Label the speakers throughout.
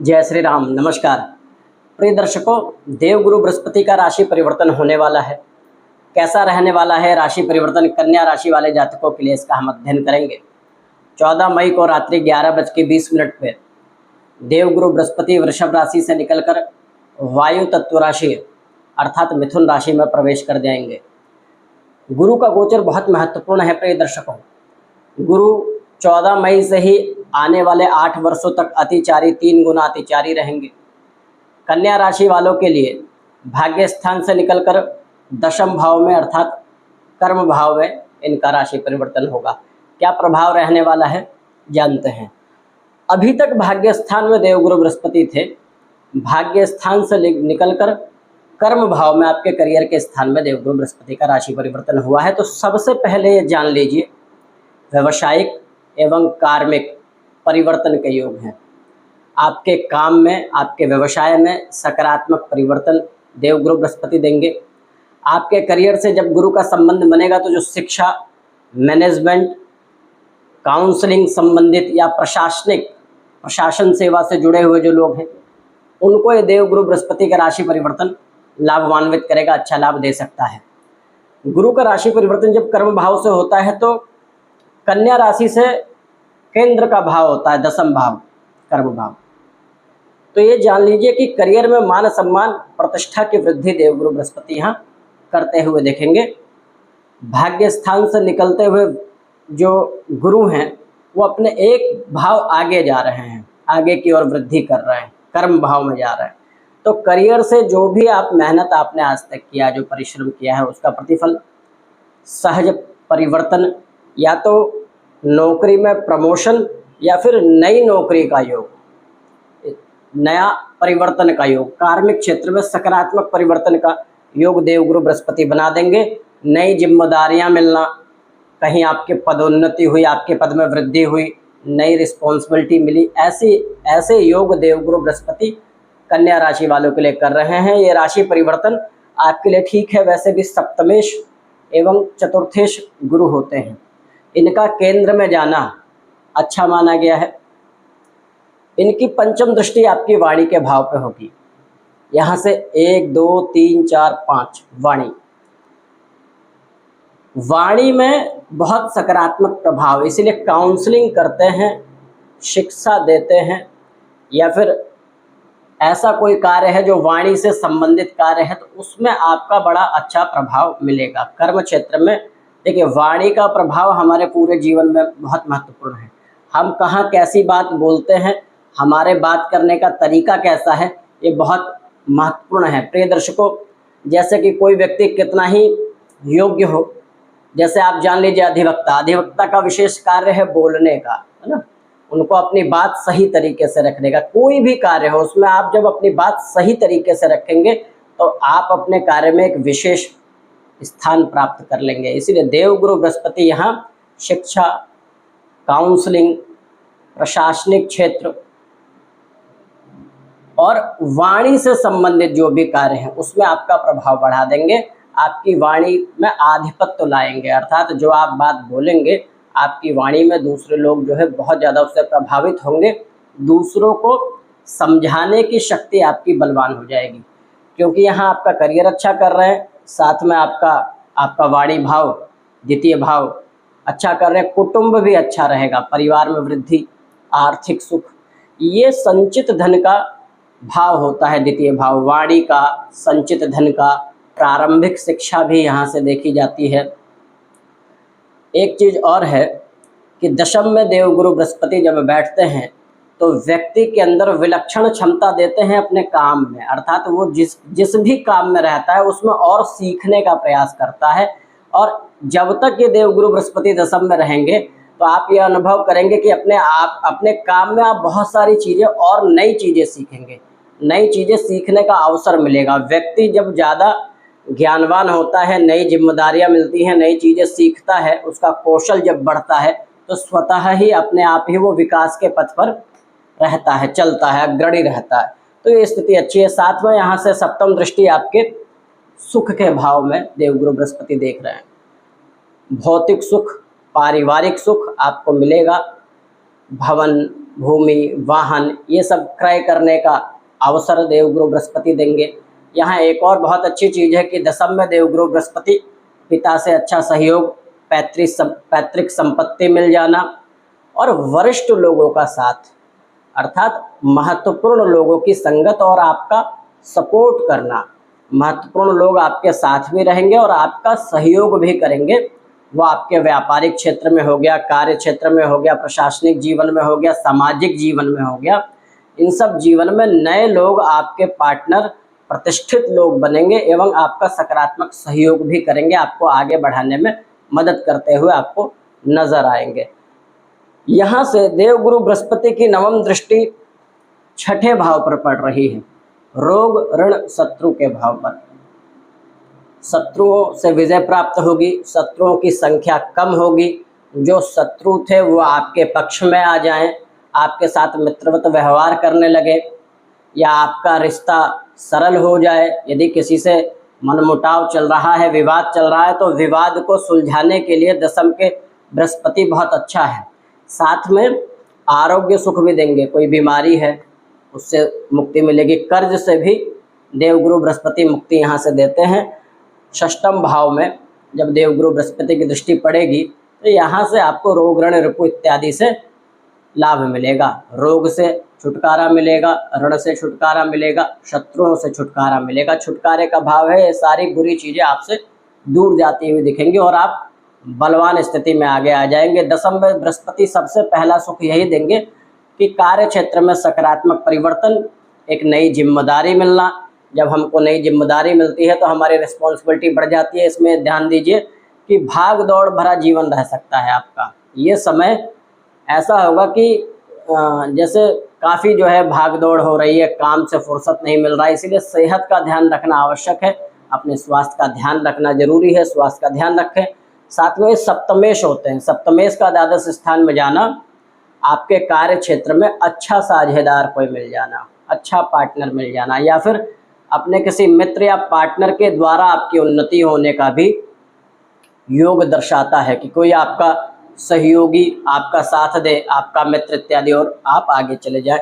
Speaker 1: जय श्री राम। नमस्कार प्रिय दर्शकों, देवगुरु बृहस्पति का राशि परिवर्तन होने वाला है। कैसा रहने वाला है राशि परिवर्तन कन्या राशि वाले जातकों के लिए, इसका हम अध्ययन करेंगे। 14 मई को रात्रि 11:20 पर देवगुरु बृहस्पति वृषभ राशि से निकलकर वायु तत्व राशि अर्थात मिथुन राशि में प्रवेश कर जाएंगे। गुरु का गोचर बहुत महत्वपूर्ण है प्रिय दर्शकों। गुरु 14 मई से ही आने वाले 8 वर्षों तक अतिचारी 3 गुना अतिचारी रहेंगे। कन्या राशि वालों के लिए भाग्य स्थान से निकलकर दशम भाव में अर्थात कर्म भाव में इनका राशि परिवर्तन होगा। क्या प्रभाव रहने वाला है जानते हैं। अभी तक भाग्य स्थान में देवगुरु बृहस्पति थे। भाग्य स्थान से निकलकर कर्म भाव में आपके करियर के स्थान में देवगुरु बृहस्पति का राशि परिवर्तन हुआ है। तो सबसे पहले ये जान लीजिए, व्यावसायिक एवं कार्मिक परिवर्तन के योग हैं। आपके काम में, आपके व्यवसाय में सकारात्मक परिवर्तन देवगुरु बृहस्पति देंगे। आपके करियर से जब गुरु का संबंध बनेगा तो जो शिक्षा, मैनेजमेंट, काउंसलिंग संबंधित या प्रशासन सेवा से जुड़े हुए जो लोग हैं, उनको ये देवगुरु बृहस्पति का राशि परिवर्तन लाभान्वित करेगा, अच्छा लाभ दे सकता है। गुरु का राशि परिवर्तन जब कर्म भाव से होता है तो कन्या राशि से केंद्र का भाव होता है दशम भाव, कर्म भाव। तो ये जान लीजिए कि करियर में मान सम्मान प्रतिष्ठा की वृद्धि देवगुरु बृहस्पति यहाँ करते हुए देखेंगे। भाग्य स्थान से निकलते हुए जो गुरु हैं वो अपने एक भाव आगे जा रहे हैं, आगे की ओर वृद्धि कर रहे हैं, कर्म भाव में जा रहे हैं। तो करियर से जो भी आप मेहनत आपने आज तक किया, जो परिश्रम किया है, उसका प्रतिफल, सहज परिवर्तन, या तो नौकरी में प्रमोशन या फिर नई नौकरी का योग, नया परिवर्तन का योग, कार्मिक क्षेत्र में सकारात्मक परिवर्तन का योग देवगुरु बृहस्पति बना देंगे। नई जिम्मेदारियां मिलना, कहीं आपके पदोन्नति हुई, आपके पद में वृद्धि हुई, नई रिस्पॉन्सिबिलिटी मिली, ऐसे योग देवगुरु बृहस्पति कन्या राशि वालों के लिए कर रहे हैं। ये राशि परिवर्तन आपके लिए ठीक है। वैसे भी सप्तमेश एवं चतुर्थेश गुरु होते हैं, इनका केंद्र में जाना अच्छा माना गया है। इनकी पंचम दृष्टि आपकी वाणी के भाव पे होगी। यहाँ से 1 2 3 4 5 वाणी में बहुत सकारात्मक प्रभाव, इसीलिए काउंसलिंग करते हैं, शिक्षा देते हैं, या फिर ऐसा कोई कार्य है जो वाणी से संबंधित कार्य है, तो उसमें आपका बड़ा अच्छा प्रभाव मिलेगा। कर्म क्षेत्र में देखिए, वाणी का प्रभाव हमारे पूरे जीवन में बहुत महत्वपूर्ण है। हम कहाँ कैसी बात बोलते हैं, हमारे बात करने का तरीका कैसा है, ये बहुत महत्वपूर्ण है प्रिय दर्शकों। जैसे कि कोई व्यक्ति कितना ही योग्य हो, जैसे आप जान लीजिए अधिवक्ता का विशेष कार्य है बोलने का, है ना, उनको अपनी बात सही तरीके से रखने का। कोई भी कार्य हो उसमें आप जब अपनी बात सही तरीके से रखेंगे तो आप अपने कार्य में एक विशेष स्थान प्राप्त कर लेंगे। इसीलिए देवगुरु बृहस्पति यहाँ शिक्षा, काउंसलिंग, प्रशासनिक क्षेत्र और वाणी से संबंधित जो भी कार्य हैं उसमें आपका प्रभाव बढ़ा देंगे। आपकी वाणी में आधिपत्य लाएंगे, अर्थात जो आप बात बोलेंगे आपकी वाणी में दूसरे लोग जो है बहुत ज़्यादा उससे प्रभावित होंगे। दूसरों को समझाने की शक्ति आपकी बलवान हो जाएगी, क्योंकि यहाँ आपका करियर अच्छा कर रहे हैं, साथ में आपका वाणी भाव, द्वितीय भाव अच्छा कर रहे हैं, कुटुंब भी अच्छा रहेगा, परिवार में वृद्धि, आर्थिक सुख। ये संचित धन का भाव होता है द्वितीय भाव, वाणी का, संचित धन का। प्रारंभिक शिक्षा भी यहाँ से देखी जाती है। एक चीज़ और है कि दशम में देवगुरु बृहस्पति जब बैठते हैं तो व्यक्ति के अंदर विलक्षण क्षमता देते हैं अपने काम में, अर्थात वो जिस भी काम में रहता है उसमें और सीखने का प्रयास करता है। और जब तक ये देवगुरु बृहस्पति दशम में रहेंगे तो आप ये अनुभव करेंगे कि अपने काम में आप बहुत सारी चीज़ें और नई चीज़ें सीखेंगे, नई चीज़ें सीखने का अवसर मिलेगा। व्यक्ति जब ज़्यादा ज्ञानवान होता है, नई जिम्मेदारियां मिलती हैं, नई चीज़ें सीखता है, उसका कौशल जब बढ़ता है तो स्वतः ही अपने आप ही वो विकास के पथ पर रहता है, चलता है, अग्रणी रहता है। तो ये स्थिति अच्छी है। साथ में यहाँ से सप्तम दृष्टि आपके सुख के भाव में देवगुरु बृहस्पति देख रहे हैं। भौतिक सुख, पारिवारिक सुख आपको मिलेगा। भवन, भूमि, वाहन ये सब क्रय करने का अवसर देवगुरु बृहस्पति देंगे। यहाँ एक और बहुत अच्छी चीज़ है कि दशम में देवगुरु बृहस्पति, पिता से अच्छा सहयोग, पैतृक संपत्ति मिल जाना और वरिष्ठ लोगों का साथ अर्थात महत्वपूर्ण लोगों की संगत और आपका सपोर्ट करना। महत्वपूर्ण लोग आपके साथ भी रहेंगे और आपका सहयोग भी करेंगे। वो आपके व्यापारिक क्षेत्र में हो गया, कार्य क्षेत्र में हो गया, प्रशासनिक जीवन में हो गया, सामाजिक जीवन में हो गया। इन सब जीवन में नए लोग आपके पार्टनर, प्रतिष्ठित लोग बनेंगे एवं आपका सकारात्मक सहयोग भी करेंगे, आपको आगे बढ़ाने में मदद करते हुए आपको नजर आएंगे। यहाँ से देवगुरु बृहस्पति की नवम दृष्टि छठे भाव पर पड़ रही है, रोग ऋण शत्रु के भाव पर। शत्रुओं से विजय प्राप्त होगी, शत्रुओं की संख्या कम होगी, जो शत्रु थे वो आपके पक्ष में आ जाएं, आपके साथ मित्रवत व्यवहार करने लगे या आपका रिश्ता सरल हो जाए। यदि किसी से मनमुटाव चल रहा है, विवाद चल रहा है, तो विवाद को सुलझाने के लिए दशम के बृहस्पति बहुत अच्छा है। साथ में आरोग्य सुख भी देंगे, कोई बीमारी है उससे मुक्ति मिलेगी। कर्ज से भी देवगुरु बृहस्पति मुक्ति यहाँ से देते हैं। षष्ठम भाव में जब देवगुरु बृहस्पति की दृष्टि पड़ेगी तो यहाँ से आपको रोग ऋण रिपु इत्यादि से लाभ मिलेगा। रोग से छुटकारा मिलेगा, ऋण से छुटकारा मिलेगा, शत्रुओं से छुटकारा मिलेगा। छुटकारे का भाव है ये सारी बुरी चीज़ें आपसे दूर जाती हुई दिखेंगी और आप बलवान स्थिति में आगे आ जाएंगे। दशम में बृहस्पति सबसे पहला सुख यही देंगे कि कार्य क्षेत्र में सकारात्मक परिवर्तन, एक नई जिम्मेदारी मिलना। जब हमको नई जिम्मेदारी मिलती है तो हमारी रिस्पॉन्सिबिलिटी बढ़ जाती है। इसमें ध्यान दीजिए कि भाग दौड़ भरा जीवन रह सकता है आपका। ये समय ऐसा होगा कि जैसे काफ़ी जो है भाग दौड़ हो रही है, काम से फुर्सत नहीं मिल रहा है, इसीलिए सेहत का ध्यान रखना आवश्यक है। अपने स्वास्थ्य का ध्यान रखना जरूरी है, स्वास्थ्य का ध्यान रखें। साथ में सप्तमेश होते हैं, सप्तमेश का द्वादश स्थान में जाना, आपके कार्य क्षेत्र में अच्छा साझेदार कोई मिल जाना, अच्छा पार्टनर मिल जाना, या फिर अपने किसी मित्र या पार्टनर के द्वारा आपकी उन्नति होने का भी योग दर्शाता है कि कोई आपका सहयोगी आपका साथ दे, आपका मित्र इत्यादि, और आप आगे चले जाएं।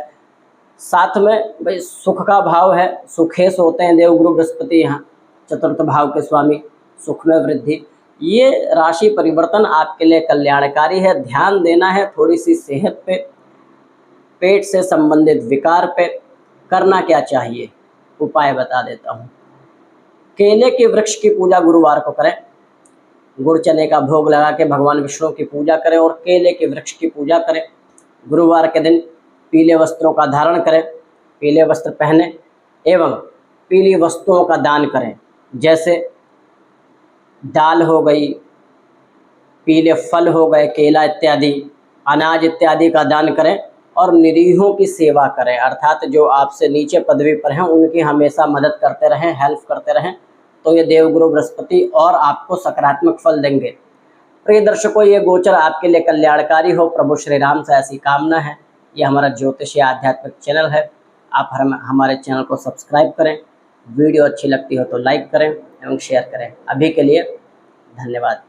Speaker 1: साथ में भाई सुख का भाव है, सुखेश होते हैं देवगुरु बृहस्पति, यहाँ चतुर्थ भाव के स्वामी, सुख में वृद्धि। ये राशि परिवर्तन आपके लिए कल्याणकारी है। ध्यान देना है थोड़ी सी सेहत पे, पेट से संबंधित विकार पे। करना क्या चाहिए, उपाय बता देता हूँ। केले के वृक्ष की पूजा गुरुवार को करें, गुड़ चने का भोग लगा के भगवान विष्णु की पूजा करें और केले के वृक्ष की पूजा करें। गुरुवार के दिन पीले वस्त्रों का धारण करें, पीले वस्त्र पहने एवं पीली वस्तुओं का दान करें, जैसे दाल हो गई, पीले फल हो गए, केला इत्यादि, अनाज इत्यादि का दान करें और निरीहों की सेवा करें, अर्थात जो आपसे नीचे पदवी पर हैं उनकी हमेशा मदद करते रहें, हेल्प करते रहें। तो ये देवगुरु बृहस्पति और आपको सकारात्मक फल देंगे। प्रिय दर्शकों, ये गोचर आपके लिए कल्याणकारी हो, प्रभु श्री राम से ऐसी कामना है। ये हमारा ज्योतिषीय आध्यात्मिक चैनल है। आप हमारे चैनल को सब्सक्राइब करें, वीडियो अच्छी लगती हो तो लाइक करें एवं शेयर करें। अभी के लिए धन्यवाद।